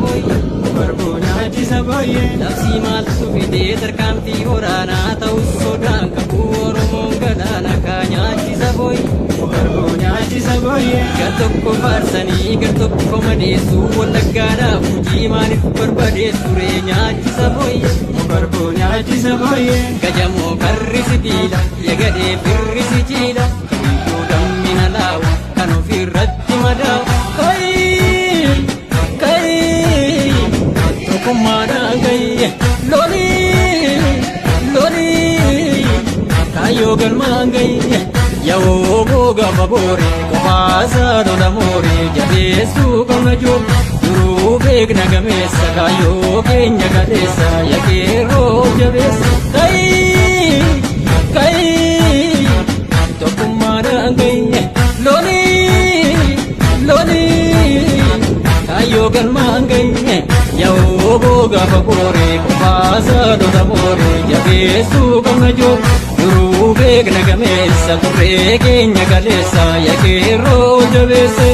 boy Barboonyaati saboye labsii maaltu fidee tarkaanfii waraanaa ta'us sodaan qabu Oromoon galaana kaa nyaachisa boy Barboonyaati saboye gar tokko faarsanii gar tokko madeessuu wallaggaadhaaf hojii maaliif barbadeessu ree nyaachisa boy Barboonyaati saboye gajamoo karri sibiila yagadee firri si jiila biyyoo dammina laawu kan ofirratti madaawu kumada gay loli kayo galmangay yawo boga babore kopasa dola more jabesu kana job duru beg nagamesa kayo kenya gadesa yakero jabes kai to kumada gay loli kayo galmangay yawo boga babore kopasa dola more jabesu kana job duru beg nagamesa turre kenya galesa yakero jabese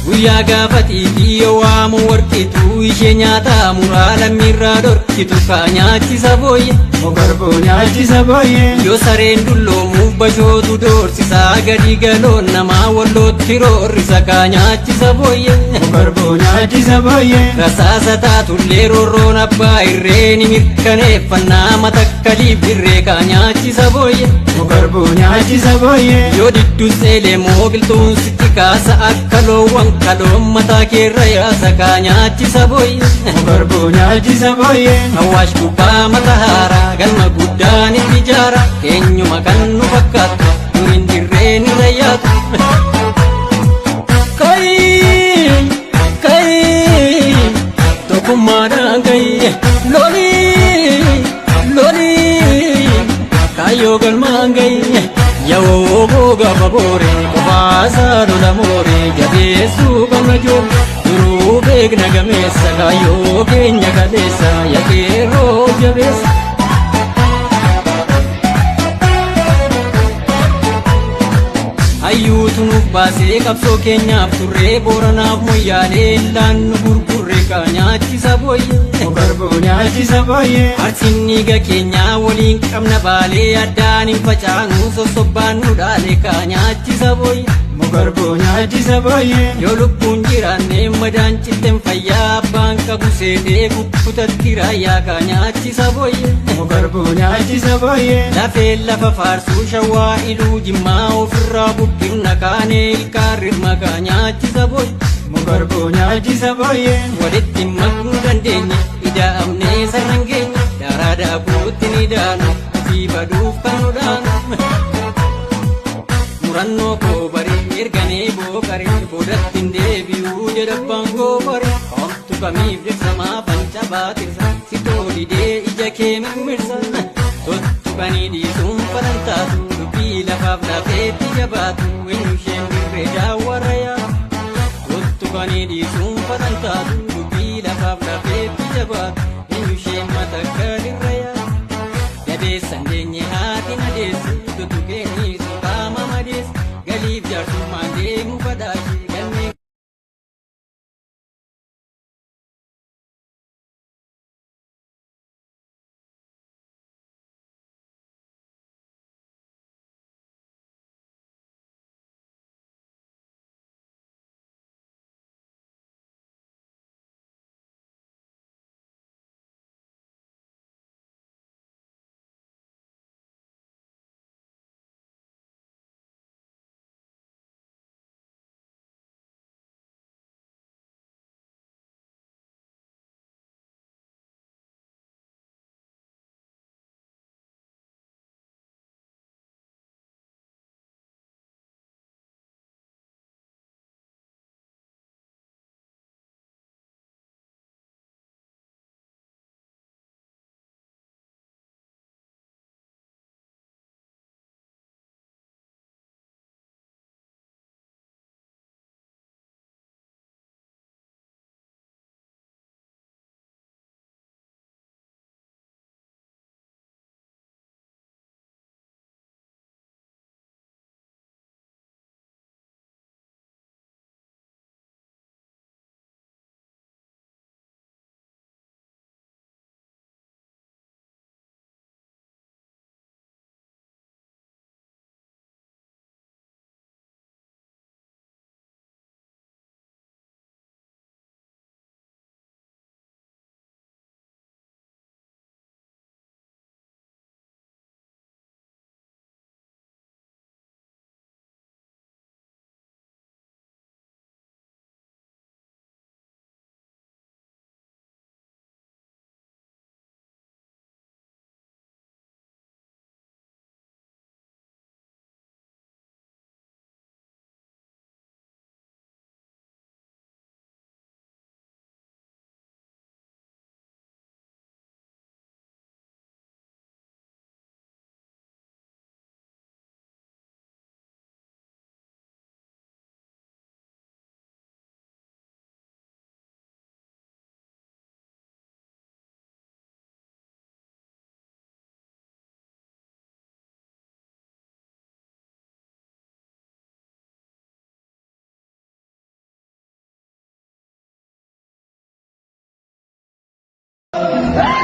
guyyaa gaafatiifi yoo waamu warqitu ishee nyaata muraala mirraa dhorkitu kaa nyaachisa booyye Barboonyaati saboye yoo sareen dulloomuuf bashootu doorsisaa gadi galoon namaa wallootti roorrisa kaa nyaachisa booyye Barboonyaati saboye rasaasa taatullee roorroon abbaa irree ni mirkaneeffannaa matakkaliif dirree kaa nyaachisa booyye Barboonyaati saboye yoo diddu seelee moo qilxuun sitti kaasa akka loowwan kaloon mataa keerra yaasa kaa nyaachisa booyye Barboonyaati saboye awwaash gubbaa mata haaraa galma guddaan itti ijaara eenyuma kan nu fakkaatu duriin dirreen irra yaatu kai tokkummaadhaan kai loli kaayoo galmaan kai yawo boga babore kopasa dola more jabeessu qabna joom duruu beekna gameessa kaayoo keenya kaleessa yakeeroo jabeessa hayyuutu nuuf baasee qabsoo keenyaaf turree booranaaf moyyaalee illaan nu gurgurre kaa nyaachisa booyye Barboonyaati saboye arsiin dhiiga keenyaa waliin qabna baalee addaan hin facaanu sossobbaan nu dhaale kaa nyaachisa booyye Barboonyaati saboye yoo lubbuun jiraannee madaan citten fayyaa abbaan qabu seetee kukkutatti raayyaa kaa nyaachisa booyye Barboonyaati saboye lafeen lafa faarsuu shawaa iluu jimmaa ofirraa buqqifna kaanee ilkaan rirma kaa nyaachisa booyye Barboonyaati saboye walitti maknuu dandeenye ida'amnee sarran keenya daaraa daakuutti ni daanu ofii baduuf kan nu dhaanu murannoo koo baree erganee bookaree boodatti hin deebi'uu jedhabbaan koo baree homtu kamiif dirsamaa fanca baatirsa si toolidee ija kee mirmirsa tottukanii dhiisuun falantaatu dubbii lafaaf lafeetti jabaatu eenyu isheen dirree daawwarra yaatu tottukanii dhiisuun falantaatu dubbii lafaaf lafeetti jabaatu eenyu isheen matakka dirra yaatu jabeessan deenye haati nadeessi tuttuqeenii soqaama madeessi galiif jaarsummaan deemu badaashi galmee Ah!